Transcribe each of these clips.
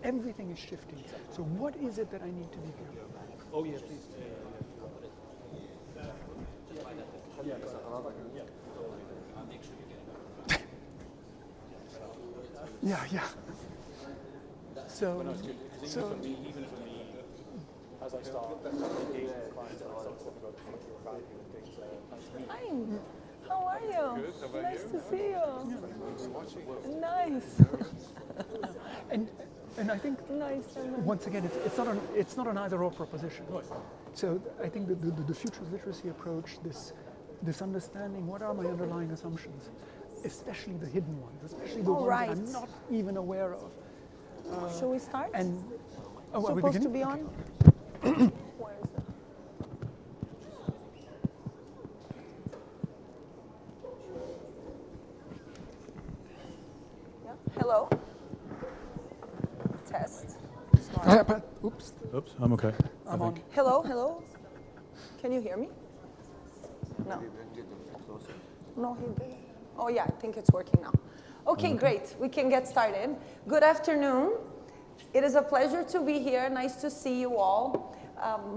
everything is shifting. So what is it that I need to be careful about? Oh, yes, please. Yeah. So, even for me, as I start engaging with clients, I start talking about the future of value and things. Hi. How are you? Good. How about nice you? to see you. Nice. and I think once again it's not an either or proposition. So I think the futures literacy approach, this understanding what are my underlying assumptions, especially the hidden ones, especially the ones that I'm not even aware of. Shall we start? And are we supposed to be on? Where is it? Yeah. Hello. Test. Oops. Oops, I'm okay. I'm on. Hello. Can you hear me? No. No, he didn't. Oh yeah, I think it's working now. Okay, great. We can get started. Good afternoon. It is a pleasure to be here. Nice to see you all.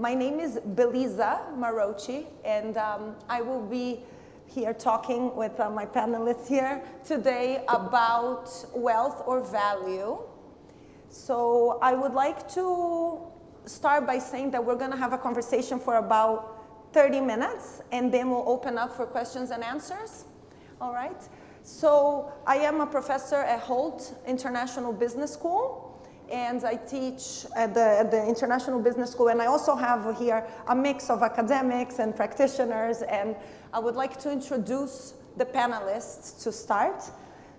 My name is Belisa Marochi, and I will be here talking with my panelists here today about wealth or value. So I would like to start by saying that we're going to have a conversation for about 30 minutes, and then we'll open up for questions and answers. All right? So I am a professor at Hult International Business School, and I teach at the International Business School, and I also have here a mix of academics and practitioners, and I would like to introduce the panelists to start.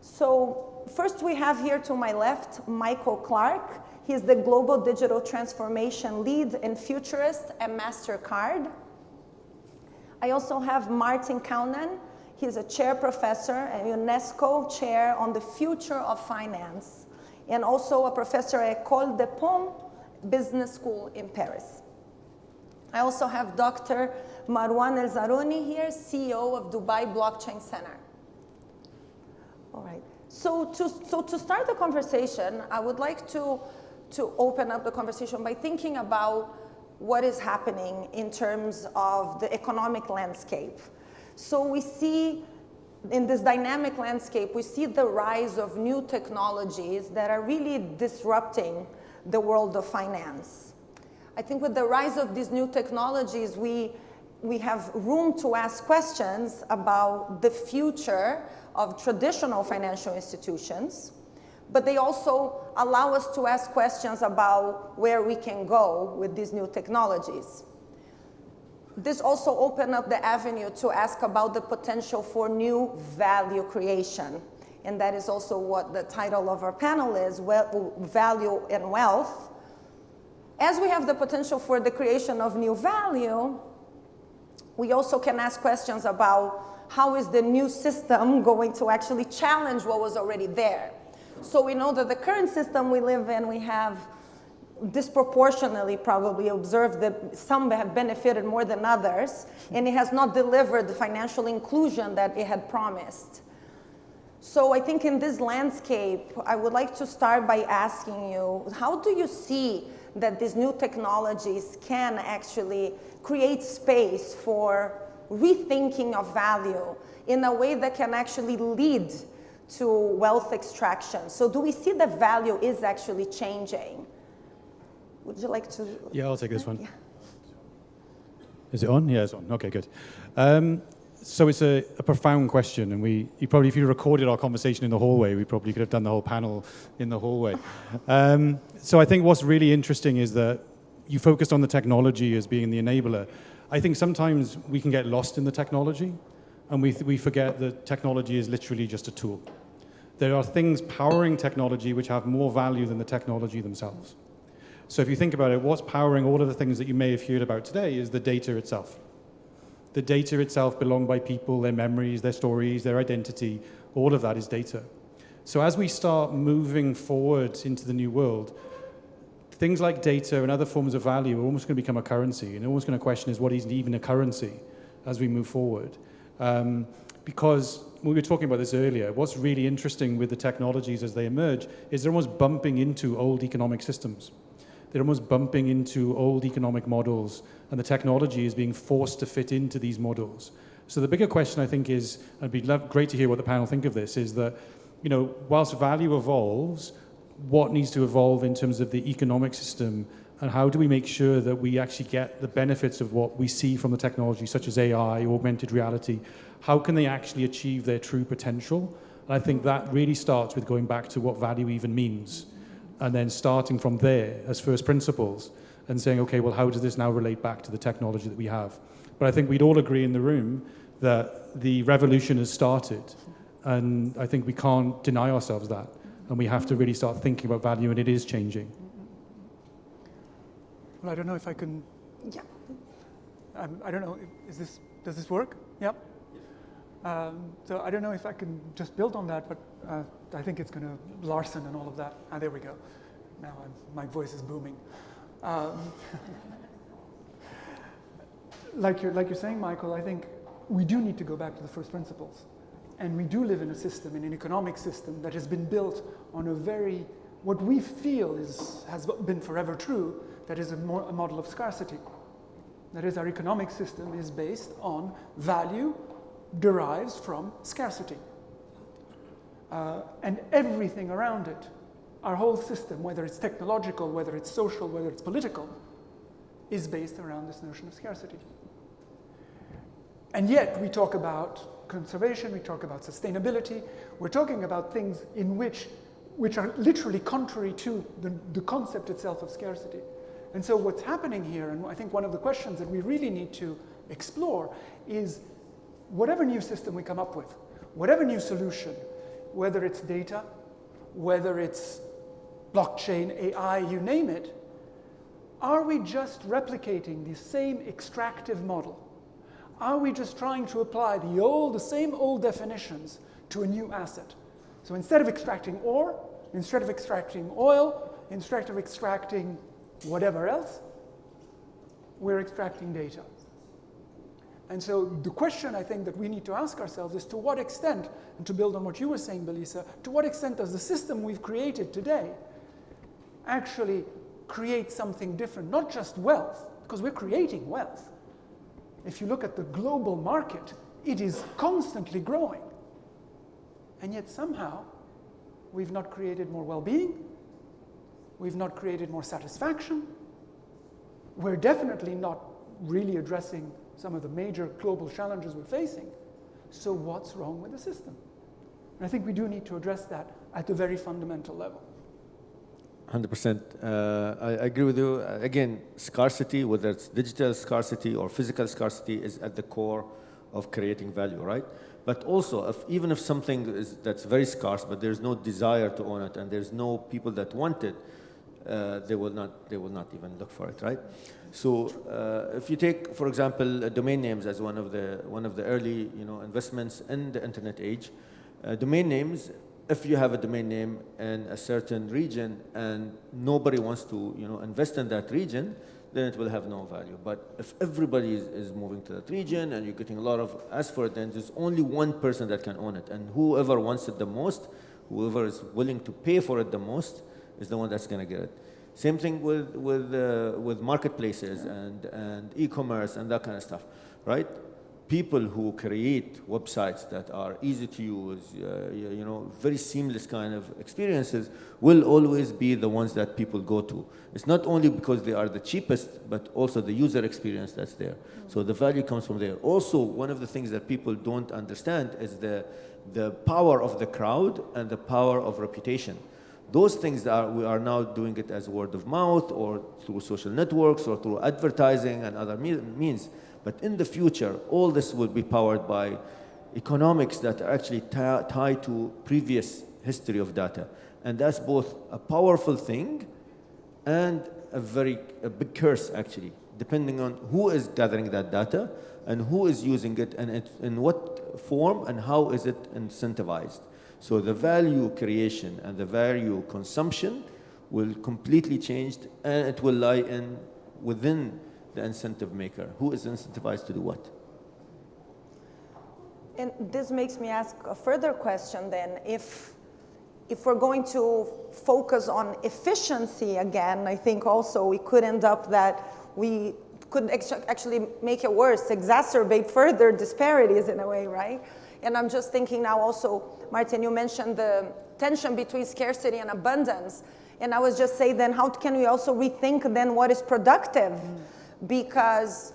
So first we have here to my left, Michael Clark. He's the Global Digital Transformation Lead and Futurist at Mastercard. I also have Martin Calnan. He's a chair professor and UNESCO chair on the future of finance, and also a professor at Ecole de Ponts Business School in Paris. I also have Dr. Marwan AlZarouni here, CEO of Dubai Blockchain Center. All right. So to start the conversation, I would like to open up the conversation by thinking about what is happening in terms of the economic landscape. So we see in this dynamic landscape, we see the rise of new technologies that are really disrupting the world of finance. I think with the rise of these new technologies, we have room to ask questions about the future of traditional financial institutions, but they also allow us to ask questions about where we can go with these new technologies. This also opened up the avenue to ask about the potential for new value creation. And that is also what the title of our panel is, Value and Wealth. As we have the potential for the creation of new value, we also can ask questions about how is the new system going to actually challenge what was already there. So we know that the current system we live in, we have disproportionately probably observed that some have benefited more than others, and it has not delivered the financial inclusion that it had promised. So I think in this landscape, I would like to start by asking you, how do you see that these new technologies can actually create space for rethinking of value in a way that can actually lead to wealth extraction? So do we see that value is actually changing? Would you like to? Yeah, I'll take this one. Yeah. Is it on? Yeah, it's on. Okay, good. So it's a profound question, and if you recorded our conversation in the hallway, we probably could have done the whole panel in the hallway. So I think what's really interesting is that you focused on the technology as being the enabler. I think sometimes we can get lost in the technology, and we forget that technology is literally just a tool. There are things powering technology which have more value than the technology themselves. So if you think about it, what's powering all of the things that you may have heard about today is the data itself. The data itself belonged by people, their memories, their stories, their identity, all of that is data. So as we start moving forward into the new world, things like data and other forms of value are almost going to become a currency, and almost going to question is what is even a currency as we move forward. Because we were talking about this earlier, what's really interesting with the technologies as they emerge is they're almost bumping into old economic systems. They're almost bumping into old economic models, and the technology is being forced to fit into these models. So the bigger question, I think, is, and it'd be great to hear what the panel think of this, is that, whilst value evolves, what needs to evolve in terms of the economic system, and how do we make sure that we actually get the benefits of what we see from the technology, such as AI, augmented reality? How can they actually achieve their true potential? And I think that really starts with going back to what value even means, and then starting from there as first principles and saying, okay, well, how does this now relate back to the technology that we have? But I think we'd all agree in the room that the revolution has started, and I think we can't deny ourselves that, and we have to really start thinking about value, and it is changing. Well, I don't know if I can. Yeah. I don't know. Does this work? Yep. So I don't know if I can just build on that, but I think it's going to Larson and all of that. There we go. Now my voice is booming. Like you're saying, Michael, I think we do need to go back to the first principles, and we do live in a system, in an economic system that has been built on what we feel has been forever true. That is a model of scarcity. That is, our economic system is based on value derives from scarcity. And everything around it, our whole system, whether it's technological, whether it's social, whether it's political, is based around this notion of scarcity. And yet we talk about conservation, we talk about sustainability, we're talking about things in which are literally contrary to the concept itself of scarcity. And so what's happening here, and I think one of the questions that we really need to explore, is whatever new system we come up with, whatever new solution, whether it's data, whether it's blockchain, AI, you name it, are we just replicating the same extractive model? Are we just trying to apply the same old definitions to a new asset? So instead of extracting ore, instead of extracting oil, instead of extracting whatever else, we're extracting data. And so the question I think that we need to ask ourselves is, to what extent, and to build on what you were saying, Belisa, to what extent does the system we've created today actually create something different? Not just wealth, because we're creating wealth. If you look at the global market, it is constantly growing. And yet somehow, we've not created more well-being, we've not created more satisfaction, we're definitely not really addressing some of the major global challenges we're facing. So what's wrong with the system? And I think we do need to address that at a very fundamental level. 100%. I agree with you. Again, scarcity, whether it's digital scarcity or physical scarcity, is at the core of creating value, right? But also, even if something that's very scarce, but there's no desire to own it, and there's no people that want it, they will not even look for it, right? So if you take, for example, domain names as one of the early investments in the internet age, domain names. If you have a domain name in a certain region and nobody wants to invest in that region, then it will have no value. But if everybody is moving to that region and you're getting a lot of ask for it, then there's only one person that can own it, and whoever wants it the most, whoever is willing to pay for it the most, is the one that's going to get it. Same thing with marketplaces and e-commerce and that kind of stuff, right? People who create websites that are easy to use, very seamless kind of experiences, will always be the ones that people go to. It's not only because they are the cheapest, but also the user experience that's there. So the value comes from there. Also, one of the things that people don't understand is the power of the crowd and the power of reputation. Those things we are now doing it as word of mouth or through social networks or through advertising and other means. But in the future, all this will be powered by economics that are actually tied to previous history of data. And that's both a powerful thing and a big curse, actually, depending on who is gathering that data and who is using it and in what form and how is it incentivized. So the value creation and the value consumption will completely change, and it will lie within the incentive maker. Who is incentivized to do what? And this makes me ask a further question then. If we're going to focus on efficiency again, I think also we could end up that we could actually make it worse, exacerbate further disparities in a way, right? And I'm just thinking now also, Martin, you mentioned the tension between scarcity and abundance. And I was just saying then, how can we also rethink then what is productive? Because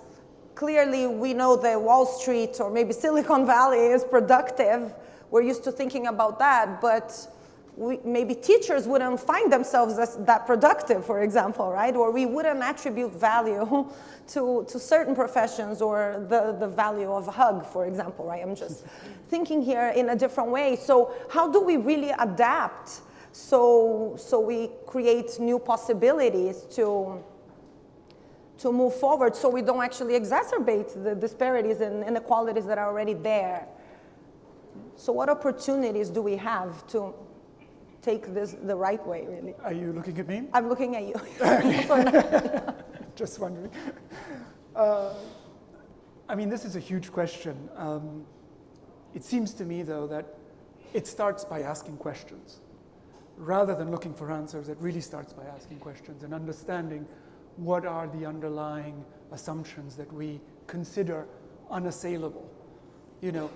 clearly we know that Wall Street or maybe Silicon Valley is productive. We're used to thinking about that, but maybe teachers wouldn't find themselves as that productive, for example, right? Or we wouldn't attribute value to certain professions or the value of a hug, for example, right? I'm just thinking here in a different way. So how do we really adapt so we create new possibilities to move forward so we don't actually exacerbate the disparities and inequalities that are already there? So what opportunities do we have to take this the right way, really? Are you looking at me? I'm looking at you. Just wondering. I mean, this is a huge question. It seems to me, though, that it starts by asking questions. Rather than looking for answers, it really starts by asking questions and understanding what are the underlying assumptions that we consider unassailable. You know,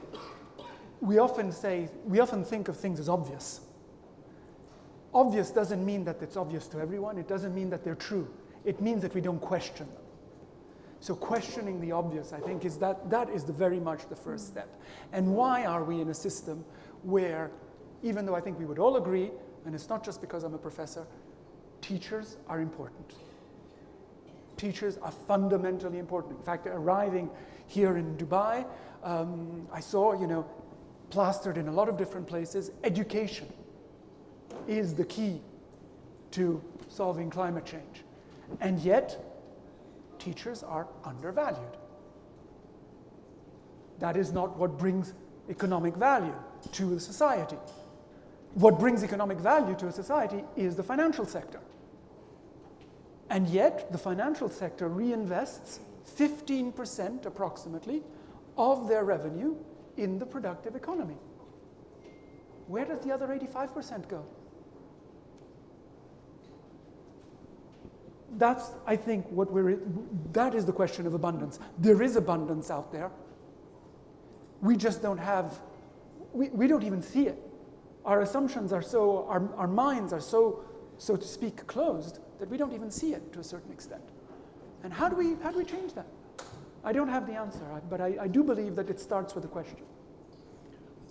we often think of things as obvious. Obvious doesn't mean that it's obvious to everyone. It doesn't mean that they're true. It means that we don't question them. So questioning the obvious, I think, is that is very much the first step. And why are we in a system where, even though I think we would all agree, and it's not just because I'm a professor, teachers are important. Teachers are fundamentally important. In fact, arriving here in Dubai, I saw, plastered in a lot of different places, education is the key to solving climate change. And yet, teachers are undervalued. That is not what brings economic value to a society. What brings economic value to a society is the financial sector. And yet, the financial sector reinvests 15% approximately of their revenue in the productive economy. Where does the other 85% go? That's, I think, that is the question of abundance. There is abundance out there. We just don't have, we don't even see it. Our assumptions are so, our minds are so to speak, closed, that we don't even see it to a certain extent. And how do we change that? I don't have the answer, but I do believe that it starts with a question.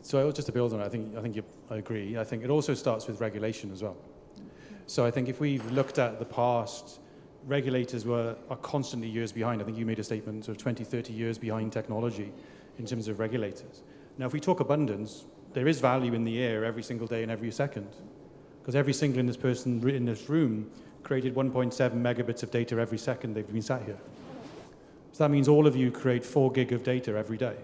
So just to build on it, I agree. I think it also starts with regulation as well. So I think if we've looked at the past, regulators are constantly years behind. I think you made a statement of 20, 30 years behind technology in terms of regulators. Now, if we talk abundance, there is value in the air every single day and every second. Because every single person in this room created 1.7 megabits of data every second they've been sat here. So that means all of you create 4 gig of data every day.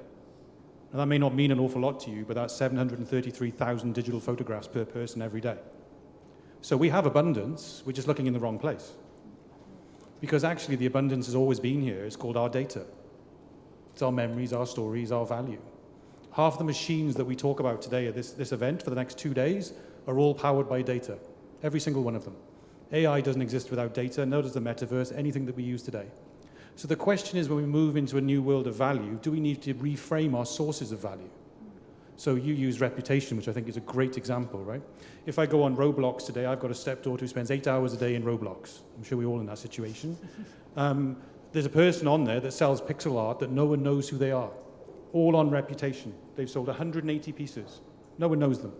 Now that may not mean an awful lot to you, but that's 733,000 digital photographs per person every day. So we have abundance, we're just looking in the wrong place. Because actually the abundance has always been here, it's called our data. It's our memories, our stories, our value. Half the machines that we talk about today at this event for the next 2 days are all powered by data, every single one of them. AI doesn't exist without data, nor does the metaverse, anything that we use today. So the question is, when we move into a new world of value, do we need to reframe our sources of value? So you use reputation, which I think is a great example, right? If I go on Roblox today, I've got a stepdaughter who spends 8 hours a day in Roblox. I'm sure we're all in that situation. There's a person on there that sells pixel art that no one knows who they are, all on reputation. They've sold 180 pieces. No one knows them.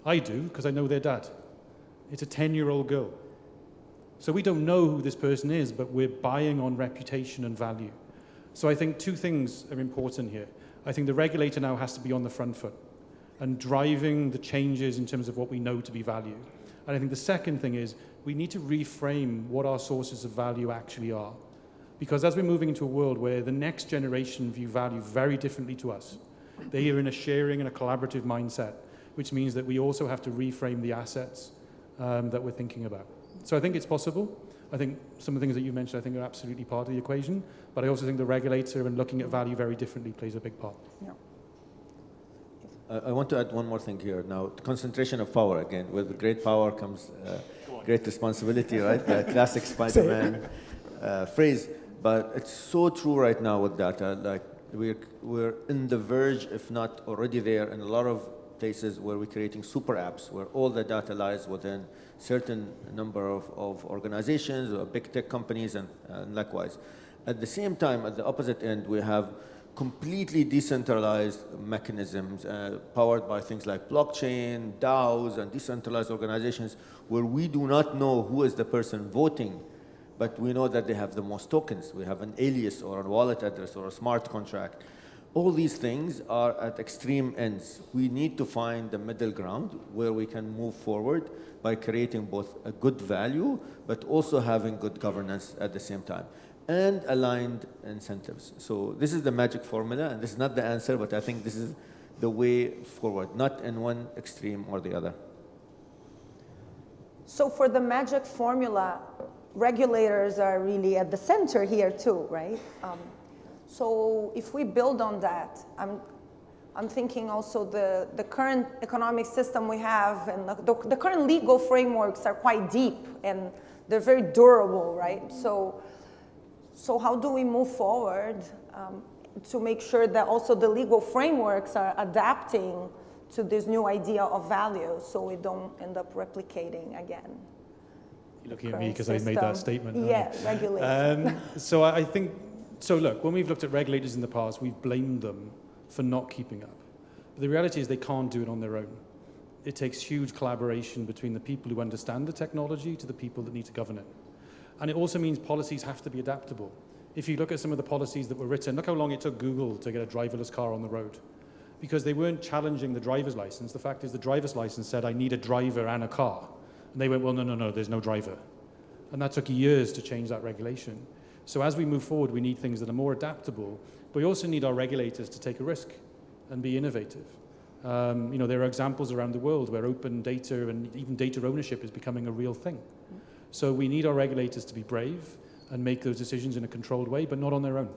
I do, because I know their dad. It's a 10-year-old girl. So we don't know who this person is, but we're buying on reputation and value. So I think 2 things are important here. I think the regulator now has to be on the front foot and driving the changes in terms of what we know to be value. And I think the second thing is we need to reframe what our sources of value actually are. Because as we're moving into a world where the next generation view value very differently to us, they're in a sharing and a collaborative mindset, which means that we also have to reframe the assets that we're thinking about. So I think it's possible. I think some of the things that you mentioned, I think, are absolutely part of the equation. But I also think the regulator and looking at value very differently plays a big part. Yeah. I want to add one more thing here. Now, concentration of power again. With great power comes great responsibility, right? The classic Spider-Man phrase. But it's so true right now with data. Like we're in the verge, if not already there, in a lot of places where we're creating super apps where all the data lies within certain number of organizations or big tech companies and likewise. At the same time, at the opposite end, we have completely decentralized mechanisms powered by things like blockchain, DAOs, and decentralized organizations where we do not know who is the person voting, but we know that they have the most tokens. We have an alias or a wallet address or a smart contract. All these things are at extreme ends. We need to find the middle ground where we can move forward by creating both a good value, but also having good governance at the same time, and aligned incentives. So this is the magic formula, and this is not the answer, but I think this is the way forward, not in one extreme or the other. So for the magic formula, regulators are really at the center here too, right? So if we build on that, I'm thinking also the current economic system we have and the current legal frameworks are quite deep and they're very durable, right? So how do we move forward to make sure that also the legal frameworks are adapting to this new idea of value so we don't end up replicating again? You're looking at me because I made that statement. Yeah, regulation. So look, when we've looked at regulators in the past, we've blamed them for not keeping up. But the reality is they can't do it on their own. It takes huge collaboration between the people who understand the technology to the people that need to govern it. And it also means policies have to be adaptable. If you look at some of the policies that were written, look how long it took Google to get a driverless car on the road. Because they weren't challenging the driver's license. The fact is the driver's license said, I need a driver and a car. And they went, well, no, there's no driver. And that took years to change that regulation. So as we move forward, we need things that are more adaptable, but we also need our regulators to take a risk and be innovative. There are examples around the world where open data and even data ownership is becoming a real thing. So we need our regulators to be brave and make those decisions in a controlled way, but not on their own.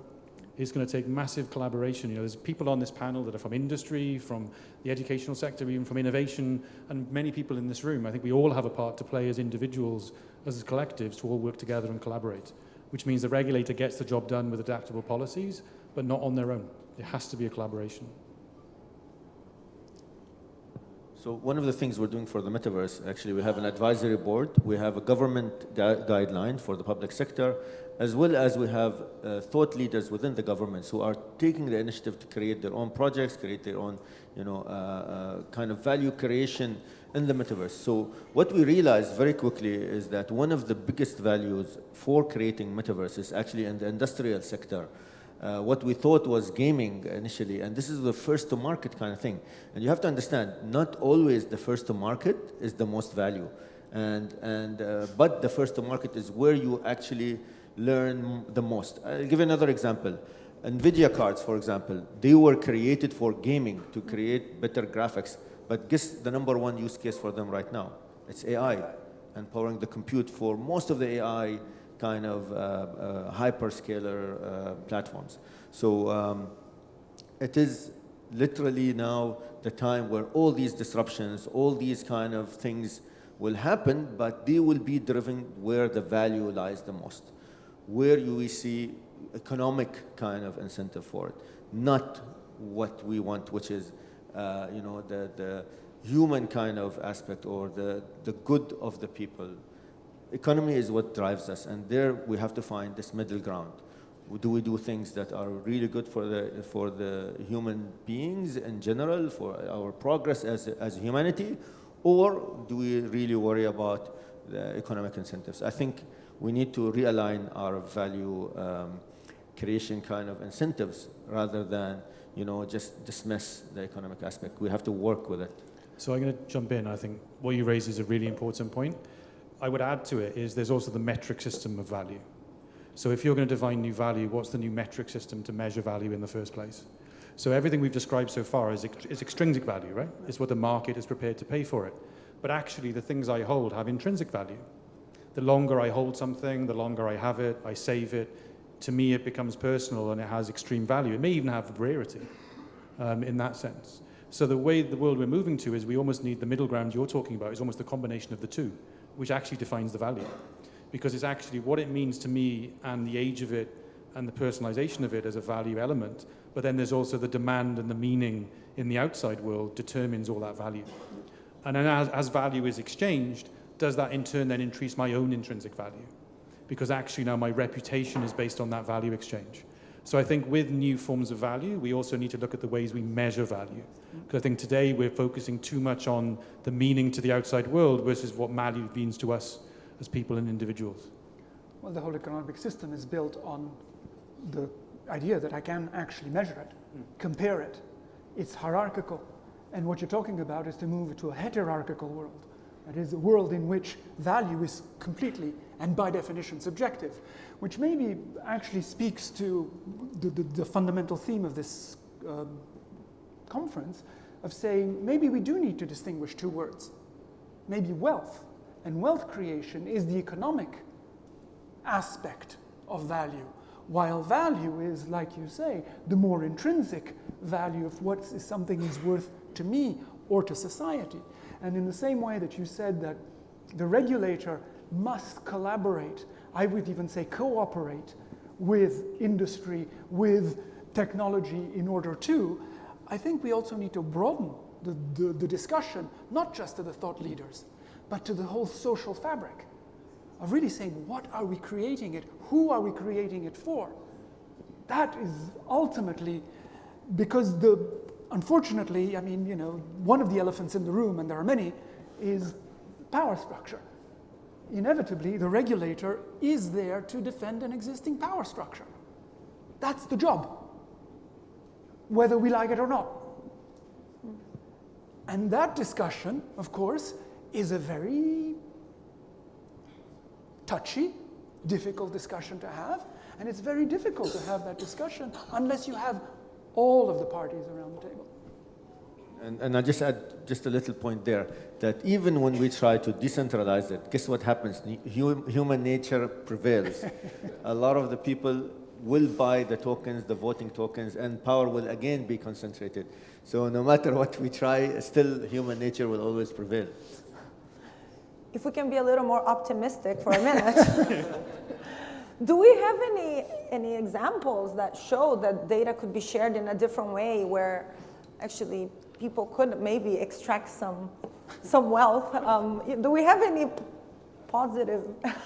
It's going to take massive collaboration. There's people on this panel that are from industry, from the educational sector, even from innovation, and many people in this room. I think we all have a part to play as individuals, as collectives, to all work together and collaborate, which means the regulator gets the job done with adaptable policies, but not on their own. It has to be a collaboration. So one of the things we're doing for the metaverse, actually, we have an advisory board. We have a government guideline for the public sector, as well as we have thought leaders within the governments who are taking the initiative to create their own projects, create their own, kind of value creation in the metaverse. So what we realized very quickly is that one of the biggest values for creating metaverse is actually in the industrial sector. What we thought was gaming initially, and this is the first to market kind of thing. And you have to understand, not always the first to market is the most value. But the first to market is where you actually learn the most. I'll give another example. NVIDIA cards, for example, they were created for gaming to create better graphics. But guess the number one use case for them right now? It's AI and powering the compute for most of the AI kind of hyperscaler platforms. So it is literally now the time where all these disruptions, all these kind of things will happen, but they will be driven where the value lies the most, where we see economic kind of incentive for it, not what we want, which is the human kind of aspect or the good of the people. Economy is what drives us, and there we have to find this middle ground. Do we do things that are really good for the human beings in general, for our progress as humanity, or do we really worry about the economic incentives? I think we need to realign our value creation kind of incentives rather than just dismiss the economic aspect. We have to work with it. So I'm going to jump in. I think what you raise is a really important point. I would add to it is there's also the metric system of value. So if you're going to define new value, what's the new metric system to measure value in the first place? So everything we've described so far is extrinsic value, right? It's what the market is prepared to pay for it. But actually, the things I hold have intrinsic value. The longer I hold something, the longer I have it, I save it, to me it becomes personal and it has extreme value. It may even have rarity in that sense. So the way the world we're moving to is we almost need the middle ground you're talking about is almost a combination of the two, which actually defines the value. Because it's actually what it means to me and the age of it and the personalization of it as a value element. But then there's also the demand and the meaning in the outside world determines all that value. And then as value is exchanged, does that in turn then increase my own intrinsic value? Because actually now my reputation is based on that value exchange. So I think with new forms of value, we also need to look at the ways we measure value. Because I think today we're focusing too much on the meaning to the outside world versus what value means to us as people and individuals. Well, the whole economic system is built on the idea that I can actually measure it, compare it. It's hierarchical. And what you're talking about is to move to a heterarchical world. That is a world in which value is completely and by definition subjective, which maybe actually speaks to the fundamental theme of this conference of saying maybe we do need to distinguish two words. Maybe wealth and wealth creation is the economic aspect of value, while value is, like you say, the more intrinsic value of what something is worth to me or to society. And in the same way that you said that the regulator must collaborate, I would even say cooperate with industry, with technology in order to, I think we also need to broaden the discussion, not just to the thought leaders, but to the whole social fabric of really saying, what are we creating it? Who are we creating it for? That is ultimately, because unfortunately, I mean, one of the elephants in the room, and there are many, is power structure. Inevitably, the regulator is there to defend an existing power structure. That's the job, whether we like it or not. And that discussion, of course, is a very touchy, difficult discussion to have, and it's very difficult to have that discussion unless you have all of the parties around the table. And I just add just a little point there, that even when we try to decentralize it, guess what happens? Human nature prevails. A lot of the people will buy the tokens, the voting tokens, and power will again be concentrated. So no matter what we try, still human nature will always prevail. If we can be a little more optimistic for a minute, do we have any examples that show that data could be shared in a different way where actually people could maybe extract some wealth? Do we have any positive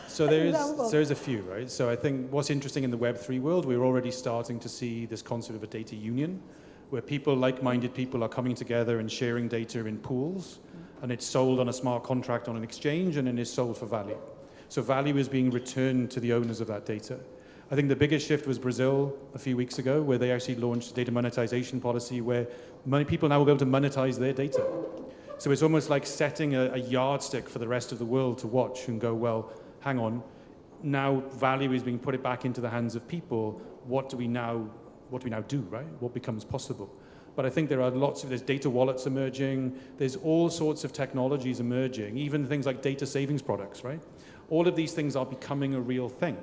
So examples? there's a few, right? So I think what's interesting in the Web3 world, we're already starting to see this concept of a data union, where people, like-minded people, are coming together and sharing data in pools, and it's sold on a smart contract on an exchange, and then is sold for value. So value is being returned to the owners of that data. I think the biggest shift was Brazil a few weeks ago, where they actually launched a data monetization policy where many people now will be able to monetize their data. So it's almost like setting a yardstick for the rest of the world to watch and go, well, hang on, now value is being put back into the hands of people. What do we now do, right? What becomes possible? But I think there's data wallets emerging, there's all sorts of technologies emerging, even things like data savings products, right? All of these things are becoming a real thing.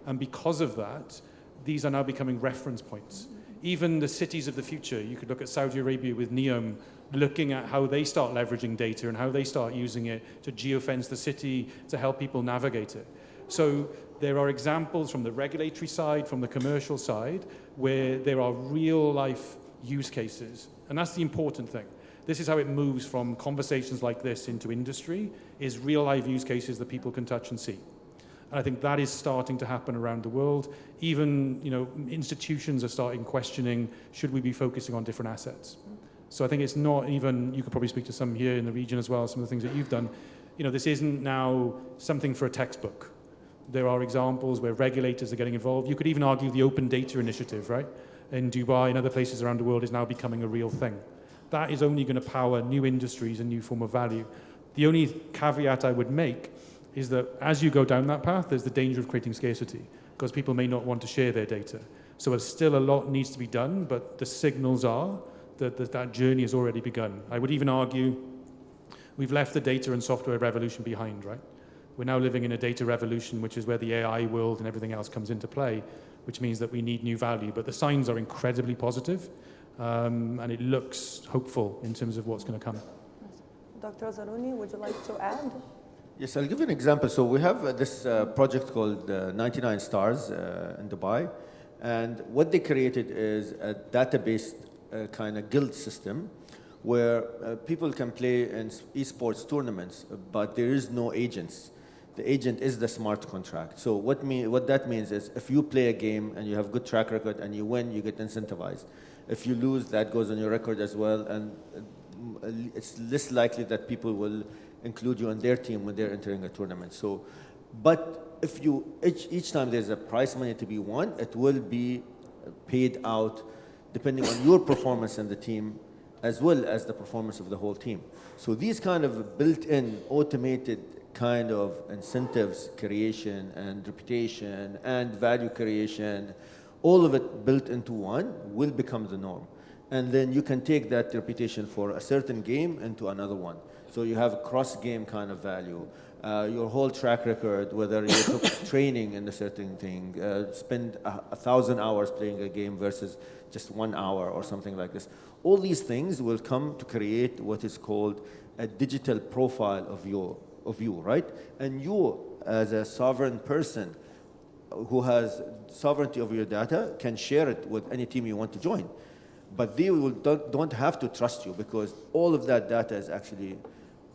And because of that, these are now becoming reference points. Even the cities of the future, you could look at Saudi Arabia with NEOM, looking at how they start leveraging data and how they start using it to geofence the city, to help people navigate it. So there are examples from the regulatory side, from the commercial side, where there are real life use cases. And that's the important thing. This is how it moves from conversations like this into industry, is real life use cases that people can touch and see. And I think that is starting to happen around the world. Even, institutions are starting questioning, should we be focusing on different assets? So I think it's not even, you could probably speak to some here in the region as well, some of the things that you've done. This isn't now something for a textbook. There are examples where regulators are getting involved. You could even argue the Open Data Initiative, right? In Dubai and other places around the world is now becoming a real thing. That is only going to power new industries and new form of value. The only caveat I would make is that as you go down that path, there's the danger of creating scarcity, because people may not want to share their data. So there's still a lot needs to be done, but the signals are that journey has already begun. I would even argue we've left the data and software revolution behind, right? We're now living in a data revolution, which is where the AI world and everything else comes into play, which means that we need new value. But the signs are incredibly positive, and it looks hopeful in terms of what's going to come. Dr. AlZarouni, would you like to add? Yes, I'll give you an example. So we have this project called 99 Stars in Dubai. And what they created is a database kind of guild system where people can play in esports tournaments, but there is no agents. The agent is the smart contract. So what that means is if you play a game and you have good track record and you win, you get incentivized. If you lose, that goes on your record as well. And it's less likely that people will include you on their team when they're entering a tournament. So, but if you, each time there's a prize money to be won, it will be paid out depending on your performance in the team as well as the performance of the whole team. So these kind of built-in automated kind of incentives creation and reputation and value creation, all of it built into one will become the norm. And then you can take that reputation for a certain game into another one. So you have cross-game kind of value. Your whole track record, whether you took training in a certain thing, spend 1,000 hours playing a game versus just 1 hour or something like this. All these things will come to create what is called a digital profile of you, right? And you, as a sovereign person who has sovereignty over your data, can share it with any team you want to join. But they don't have to trust you because all of that data is actually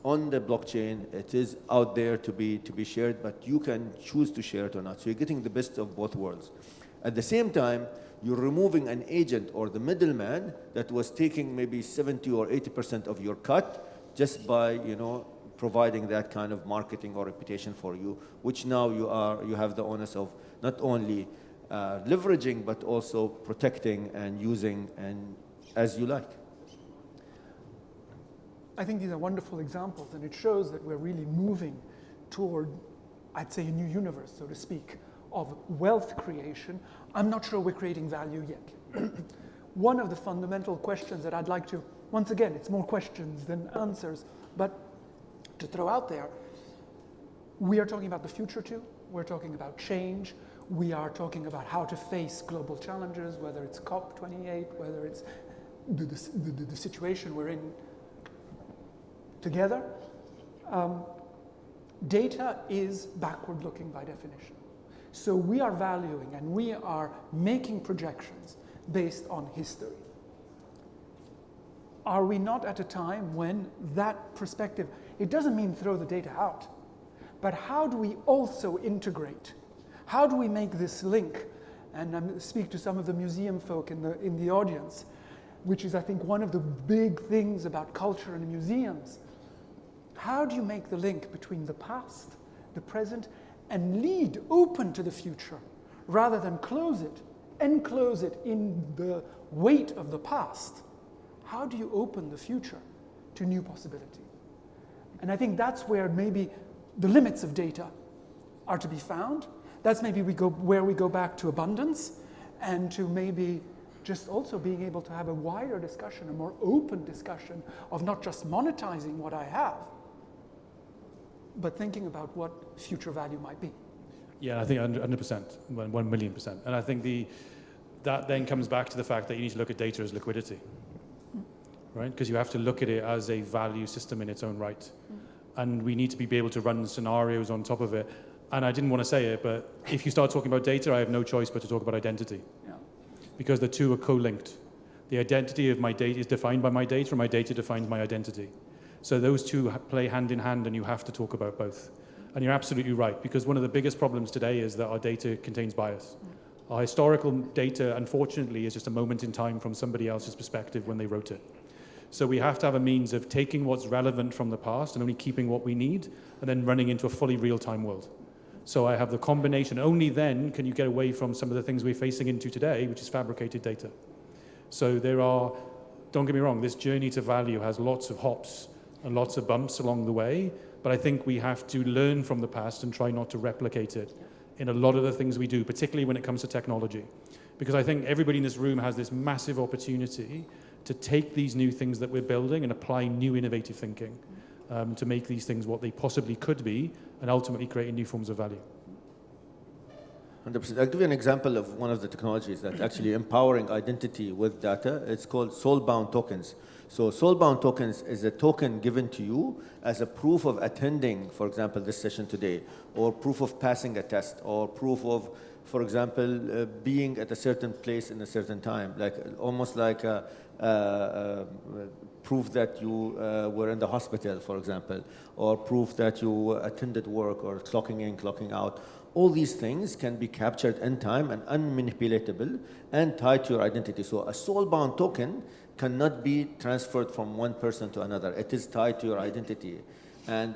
on the blockchain. It is out there to be shared, but you can choose to share it or not. So you're getting the best of both worlds. At the same time, you're removing an agent or the middleman that was taking maybe 70 or 80% of your cut just by, providing that kind of marketing or reputation for you, which now you have the onus of not only leveraging, but also protecting and using and as you like. I think these are wonderful examples, and it shows that we're really moving toward, I'd say, a new universe, so to speak, of wealth creation. I'm not sure we're creating value yet. One of the fundamental questions that I'd like to, once again, it's more questions than answers, but to throw out there, we are talking about the future too. We're talking about change. We are talking about how to face global challenges, whether it's COP28, whether it's the situation we're in together. Data is backward-looking by definition. So we are valuing and we are making projections based on history. Are we not at a time when that perspective, it doesn't mean throw the data out, but how do we also integrate? How do we make this link? And I speak to some of the museum folk in the audience, which is, I think, one of the big things about culture and museums. How do you make the link between the past, the present, and lead open to the future, rather than close it, enclose it in the weight of the past? How do you open the future to new possibility? And I think that's where maybe the limits of data are to be found. That's maybe where we go back to abundance and to maybe just also being able to have a wider discussion, a more open discussion of not just monetizing what I have, but thinking about what future value might be. Yeah, I think 100%, 1 million%. And I think that then comes back to the fact that you need to look at data as liquidity, right? Because you have to look at it as a value system in its own right. And we need to be able to run scenarios on top of it. And I didn't want to say it, but if you start talking about data, I have no choice but to talk about identity. Yeah. Because the two are co-linked. The identity of my data is defined by my data, and my data defines my identity. So those two play hand in hand, and you have to talk about both. And you're absolutely right, because one of the biggest problems today is that our data contains bias. Our historical data, unfortunately, is just a moment in time from somebody else's perspective when they wrote it. So we have to have a means of taking what's relevant from the past and only keeping what we need, and then running into a fully real-time world. So I have the combination. Only then can you get away from some of the things we're facing into today, which is fabricated data. So there are, don't get me wrong, this journey to value has lots of hops and lots of bumps along the way, but I think we have to learn from the past and try not to replicate it in a lot of the things we do, particularly when it comes to technology. Because I think everybody in this room has this massive opportunity to take these new things that we're building and apply new innovative thinking to make these things what they possibly could be and ultimately create new forms of value. 100%. I'll give you an example of one of the technologies that actually empowering identity with data. It's called soul-bound tokens. So soul-bound tokens is a token given to you as a proof of attending, for example, this session today, or proof of passing a test, or proof of, for example, being at a certain place in a certain time, like almost like a proof that you were in the hospital, for example, or proof that you attended work, or clocking in, clocking out. All these things can be captured in time and unmanipulatable and tied to your identity. So a soul-bound token cannot be transferred from one person to another. It is tied to your identity, and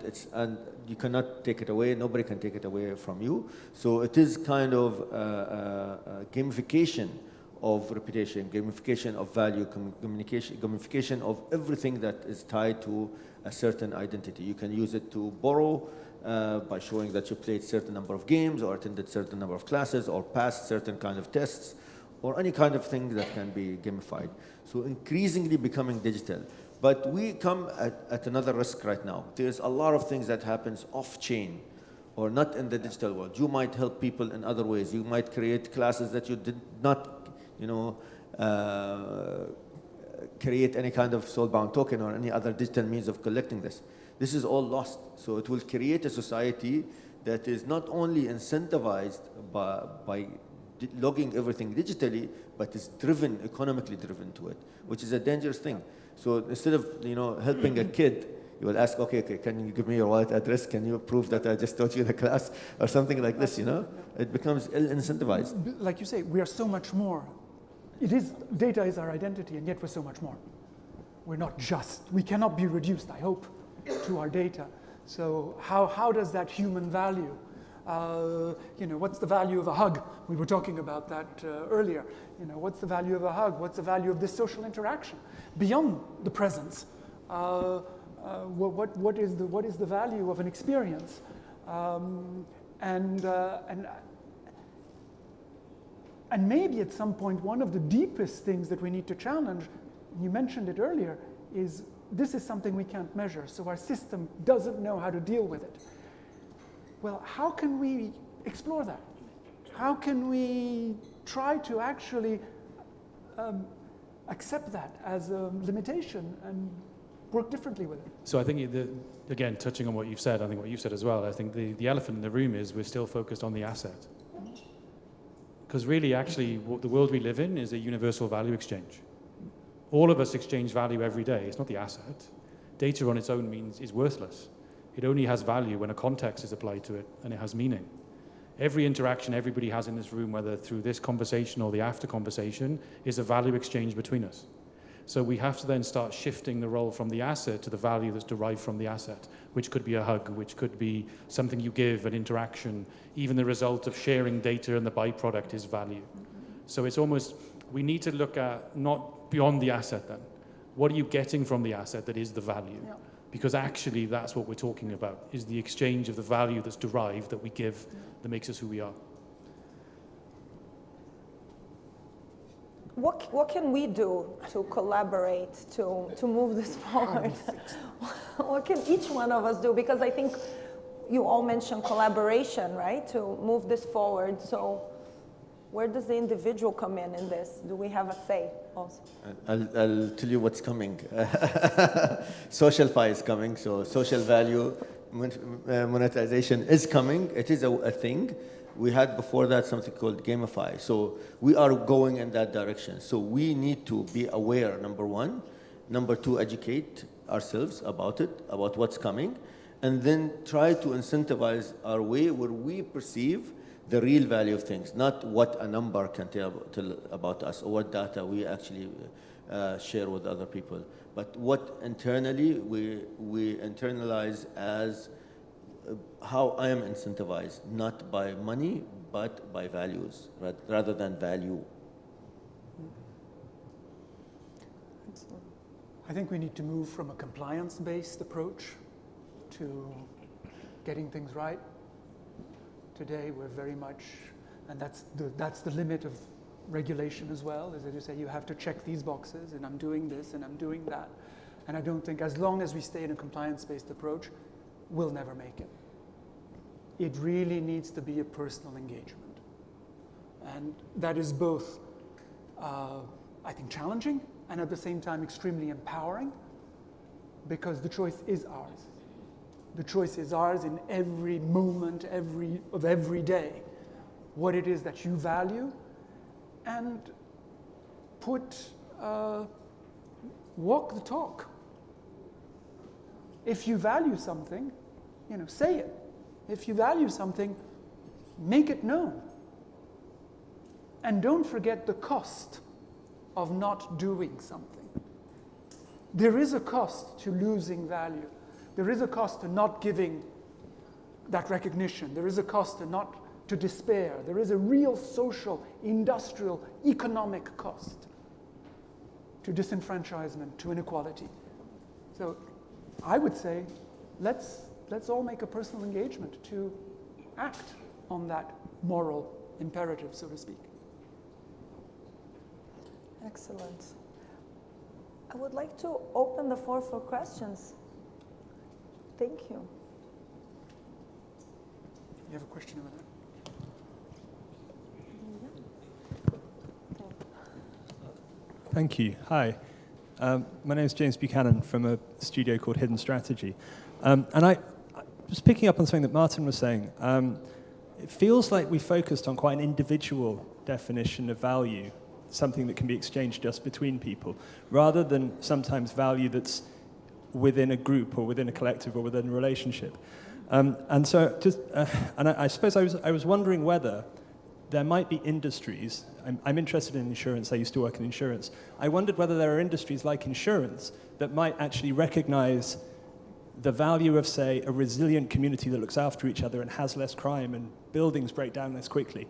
you cannot take it away. Nobody can take it away from you. So it is kind of gamification of reputation, gamification of value, gamification of everything that is tied to a certain identity. You can use it to borrow by showing that you played certain number of games, or attended certain number of classes, or passed certain kind of tests, or any kind of thing that can be gamified. So increasingly becoming digital. But we come at another risk right now. There's a lot of things that happens off-chain, or not in the digital world. You might help people in other ways. You might create classes that you did not, create any kind of soul-bound token or any other digital means of collecting this. This is all lost. So it will create a society that is not only incentivized by logging everything digitally, but is driven, economically driven to it, which is a dangerous thing. So instead of helping a kid, you will ask, okay, can you give me your wallet address? Can you prove that I just taught you the class, or something like this? It becomes ill-incentivized. Like you say, we are so much more. Data is our identity, and yet we're so much more. We cannot be reduced, I hope, to our data. So how does that human value, what's the value of a hug? We were talking about that earlier. What's the value of a hug? What's the value of this social interaction beyond the presence? What is the value of an experience? And maybe at some point, one of the deepest things that we need to challenge, you mentioned it earlier, is this is something we can't measure, so our system doesn't know how to deal with it. Well, how can we explore that? How can we try to actually accept that as a limitation and work differently with it? So I think, again, touching on what you've said, I think what you've said as well, I think the elephant in the room is we're still focused on the asset. Because really, actually, the world we live in is a universal value exchange. All of us exchange value every day. It's not the asset. Data on its own is worthless. It only has value when a context is applied to it and it has meaning. Every interaction everybody has in this room, whether through this conversation or the after conversation, is a value exchange between us. So we have to then start shifting the role from the asset to the value that's derived from the asset, which could be a hug, which could be something you give, an interaction. Even the result of sharing data and the byproduct is value. So it's almost, we need to look at not beyond the asset then. What are you getting from the asset that is the value? Yeah. Because actually that's what we're talking about, is the exchange of the value that's derived, that we give, that makes us who we are. What can we do to collaborate, to move this forward? What can each one of us do? Because I think you all mentioned collaboration, right? To move this forward. So where does the individual come in this? Do we have a say also? I'll tell you what's coming. Social-fi is coming, so social value monetization is coming. It is a thing. We had before that something called gamify. So we are going in that direction. So we need to be aware, number one. Number two, educate ourselves about it, about what's coming. And then try to incentivize our way where we perceive the real value of things, not what a number can tell about us or what data we actually share with other people, but what internally we internalize as how I am incentivized, not by money, but by values, rather than value. I think we need to move from a compliance-based approach to getting things right. Today, we're very much, and that's the limit of regulation as well, is that you say you have to check these boxes, and I'm doing this, and I'm doing that. And I don't think, as long as we stay in a compliance-based approach, we'll never make it. It really needs to be a personal engagement. And that is both, I think, challenging and at the same time extremely empowering, because the choice is ours. The choice is ours in every moment of every day, what it is that you value, and walk the talk. If you value something, say it. If you value something, make it known. And don't forget the cost of not doing something. There is a cost to losing value. There is a cost to not giving that recognition. There is a cost to despair. There is a real social, industrial, economic cost to disenfranchisement, to inequality. So I would say, let's all make a personal engagement to act on that moral imperative, so to speak. Excellent. I would like to open the floor for questions. Thank you. You have a question over there? Thank you. Hi. My name is James Buchanan from a studio called Hidden Strategy. And I was picking up on something that Martin was saying. It feels like we focused on quite an individual definition of value, something that can be exchanged just between people, rather than sometimes value that's within a group or within a collective or within a relationship. And so, I suppose I was wondering whether there might be industries. I'm interested in insurance. I used to work in insurance. I wondered whether there are industries like insurance that might actually recognize the value of, say, a resilient community that looks after each other and has less crime and buildings break down less quickly,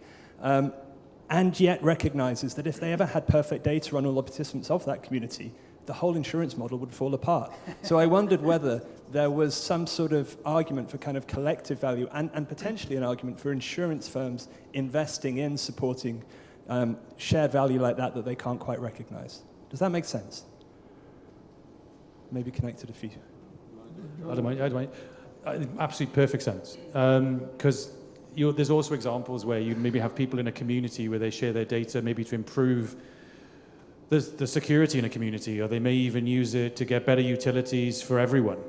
and yet recognizes that if they ever had perfect data on all the participants of that community, the whole insurance model would fall apart. So I wondered whether there was some sort of argument for kind of collective value and potentially an argument for insurance firms investing in supporting shared value like that they can't quite recognize. Does that make sense? Maybe connected a few. I don't mind. Absolutely perfect sense. Because there's also examples where you maybe have people in a community where they share their data maybe to improve the security in a community, or they may even use it to get better utilities for everyone.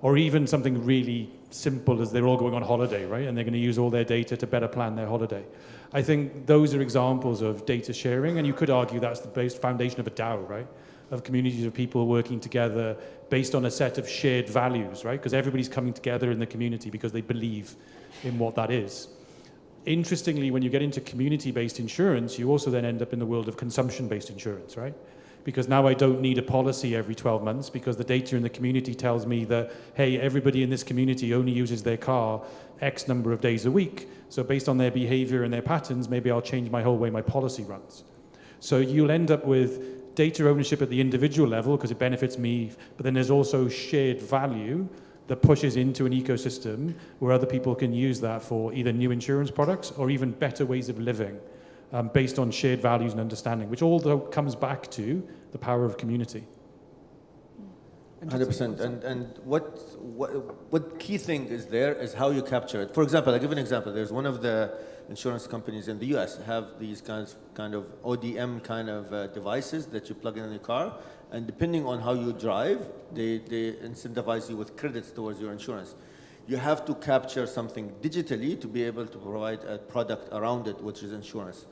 Or even something really simple as they're all going on holiday, right? And they're going to use all their data to better plan their holiday. I think those are examples of data sharing, and you could argue that's the base foundation of a DAO, right? Of communities of people working together based on a set of shared values, right? Because everybody's coming together in the community because they believe in what that is. Interestingly, when you get into community-based insurance, you also then end up in the world of consumption-based insurance, right? Because now I don't need a policy every 12 months because the data in the community tells me that, hey, everybody in this community only uses their car X number of days a week. So based on their behavior and their patterns, maybe I'll change my whole way my policy runs. So you'll end up with data ownership at the individual level because it benefits me, but then there's also shared value that pushes into an ecosystem where other people can use that for either new insurance products or even better ways of living. Based on shared values and understanding, which all comes back to the power of community. 100%. And what key thing is there is how you capture it. For example, I'll give an example. There's one of the insurance companies in the US have these kind of ODM kind of devices that you plug in your car, and depending on how you drive, they incentivize you with credits towards your insurance. You have to capture something digitally to be able to provide a product around it, which is insurance.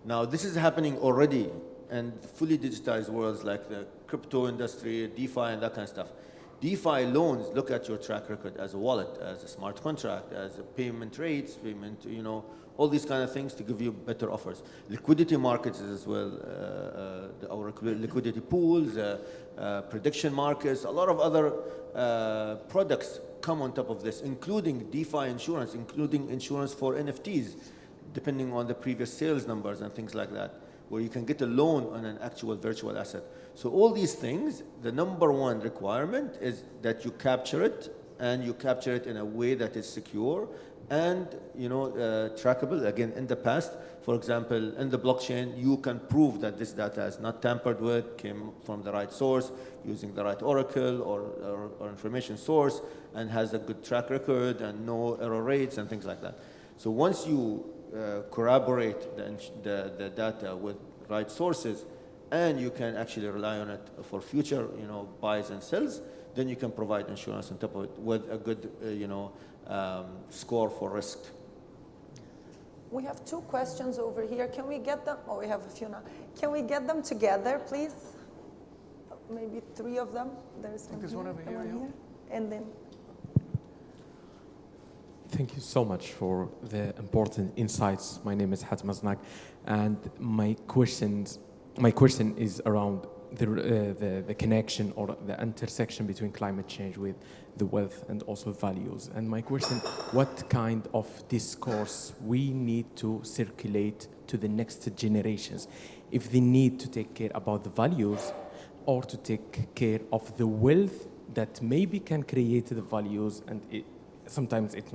Now, this is happening already in fully digitized worlds like the crypto industry, DeFi, and that kind of stuff. DeFi loans look at your track record as a wallet, as a smart contract, as a payment rates, all these kind of things to give you better offers. Liquidity markets as well, our liquidity pools, prediction markets, a lot of other products come on top of this, including DeFi insurance, including insurance for NFTs, depending on the previous sales numbers and things like that, where you can get a loan on an actual virtual asset. So all these things, the number one requirement is that you capture it, and you capture it in a way that is secure and trackable. Again, in the past, for example, in the blockchain, you can prove that this data is not tampered with, came from the right source, using the right oracle or information source, and has a good track record and no error rates and things like that. So once you corroborate the data with right sources, and you can actually rely on it for future, buys and sells, then you can provide insurance on top of it with a good, score for risk. We have 2 questions over here. Can we get them? Oh, we have a few now. Can we get them together, please? Maybe 3 of them. There's one over here, yeah. And then. Thank you so much for the important insights. My name is Hatem Aznak, and my question is around the connection or the intersection between climate change with the wealth and also values. And my question, what kind of discourse we need to circulate to the next generations if they need to take care about the values or to take care of the wealth that maybe can create the values, and sometimes it's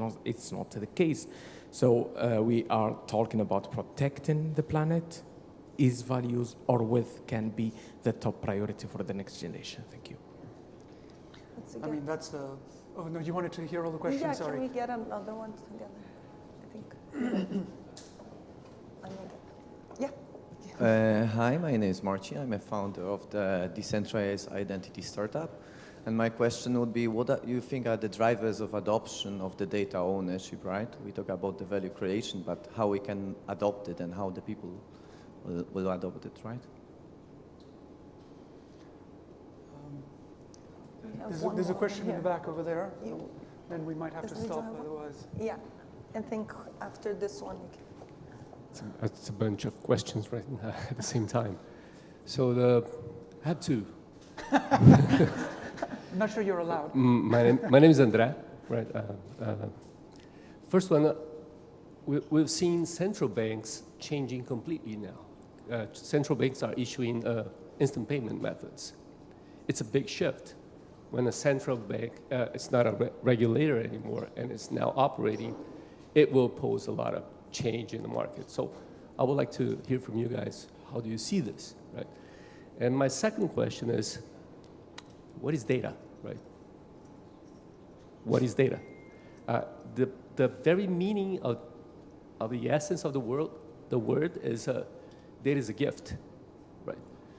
not the case. So we are talking about protecting the planet. Is values or wealth can be the top priority for the next generation? Thank you. I mean, that's the... Oh, no, you wanted to hear all the questions? Yeah, Sorry. can we get another one together? I think. Yeah. Hi, my name is Marochi. I'm a founder of the decentralized identity startup. And my question would be, what do you think are the drivers of adoption of the data ownership, right? We talk about the value creation, but how we can adopt it and how the people will adopt it, right? There's a question in the back over there. You, Then we might have to stop, otherwise. yeah, I think after this one. It's a bunch of questions right now at the same time. So I have 2. I'm not sure you're allowed. My name is Andrea, right? First one, we've seen central banks changing completely now. Central banks are issuing instant payment methods. It's a big shift. When a central bank is not a regulator anymore and is now operating, it will pose a lot of change in the market. So I would like to hear from you guys. How do you see this, right? And my second question is, what is data, right? What is data? The very meaning of the essence of the word is data is a gift, right?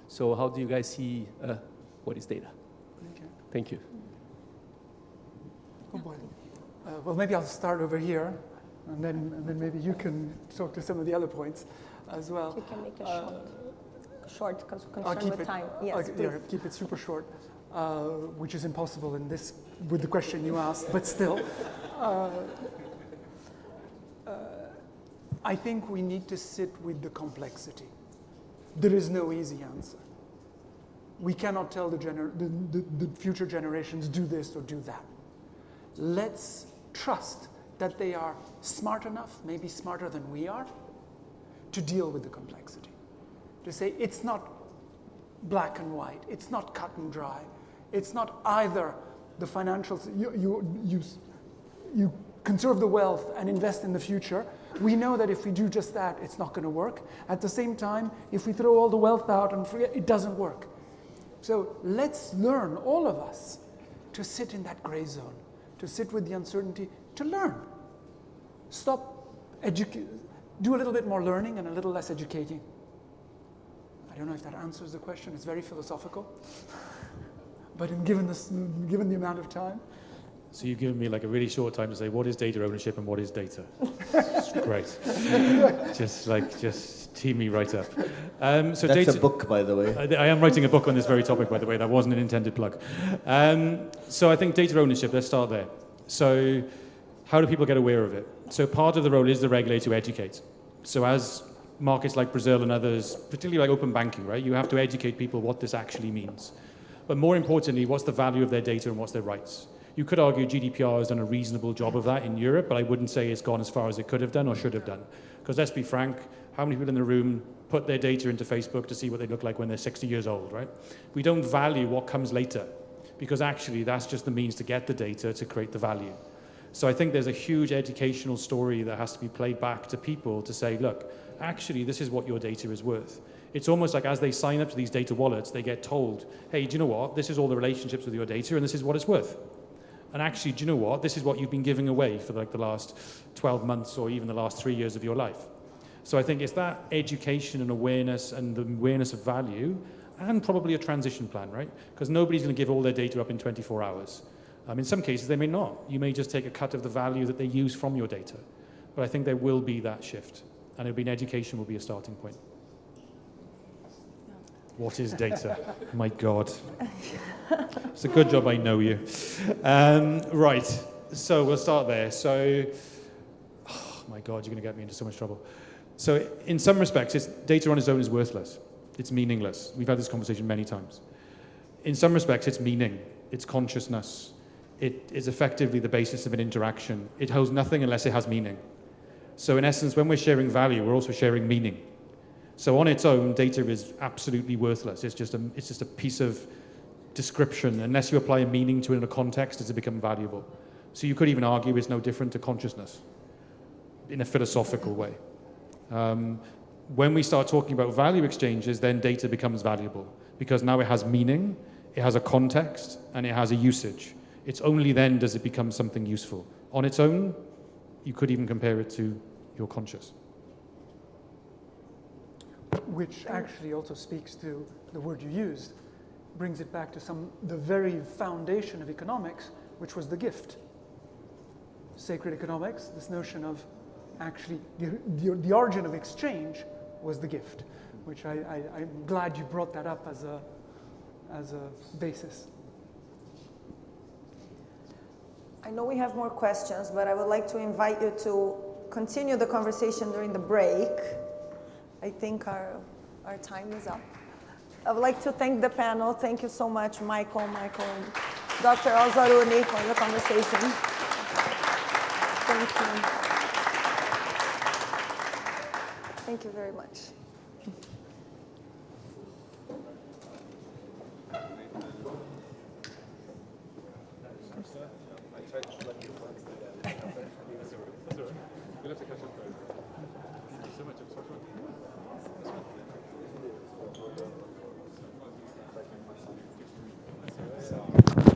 So how do you guys see what is data? Okay. Thank you. Oh boy. Well, maybe I'll start over here, and then maybe you can talk to some of the other points as well. You can make it short because we're I'll concerned keep with it, time. Yes, please. yeah, keep it super short, which is impossible in this with the question you asked, but still. I think we need to sit with the complexity. There is no easy answer. We cannot tell the future generations do this or do that. Let's trust that they are smart enough, maybe smarter than we are, to deal with the complexity. To say it's not black and white, it's not cut and dry, it's not either the financials, you conserve the wealth and invest in the future. We know that if we do just that, it's not going to work. At the same time, if we throw all the wealth out and forget, it doesn't work. So let's learn, all of us, to sit in that gray zone, to sit with the uncertainty, to learn. Do a little bit more learning and a little less educating. I don't know if that answers the question. It's very philosophical. But given the amount of time. So you've given me like a really short time to say what is data ownership and what is data. Great. just tee me right up. So That's data, a book, by the way. I am writing a book on this very topic, by the way. That wasn't an intended plug. So I think data ownership, let's start there. So how do people get aware of it? So part of the role is the regulator to educate. So as markets like Brazil and others, particularly like open banking, right? You have to educate people what this actually means. But more importantly, what's the value of their data and what's their rights? You could argue GDPR has done a reasonable job of that in Europe, but I wouldn't say it's gone as far as it could have done or should have done. Because let's be frank, how many people in the room put their data into Facebook to see what they look like when they're 60 years old, right? We don't value what comes later, because actually that's just the means to get the data to create the value. So I think there's a huge educational story that has to be played back to people to say, look, actually this is what your data is worth. It's almost like as they sign up to these data wallets, they get told, hey, do you know what? This is all the relationships with your data and this is what it's worth. And actually, do you know what? This is what you've been giving away for like the last 12 months or even the last 3 years of your life. So I think it's that education and awareness and the awareness of value and probably a transition plan, right? Because nobody's going to give all their data up in 24 hours. In some cases, they may not. You may just take a cut of the value that they use from your data. But I think there will be that shift. And it'll be an education will be a starting point. What is data? My God. It's a good job I know you. Right, so we'll start there. So, oh my God, you're going to get me into so much trouble. So in some respects, data on its own is worthless. It's meaningless. We've had this conversation many times. In some respects, it's meaning. It's consciousness. It is effectively the basis of an interaction. It holds nothing unless it has meaning. So in essence, when we're sharing value, we're also sharing meaning. So on its own, data is absolutely worthless. It's just a piece of description. Unless you apply a meaning to it in a context, does it become valuable? So you could even argue it's no different to consciousness in a philosophical way. When we start talking about value exchanges, then data becomes valuable because now it has meaning, it has a context, and it has a usage. It's only then does it become something useful. On its own, you could even compare it to your conscious. Which actually also speaks to the word you used, brings it back to the very foundation of economics, which was the gift. Sacred economics, this notion of actually the origin of exchange was the gift, which I'm glad you brought that up as a basis. I know we have more questions, but I would like to invite you to continue the conversation during the break. I think our time is up. I would like to thank the panel. Thank you so much, Michael, and Dr. AlZarouni for the conversation. Thank you. Thank you very much. Thank you so much.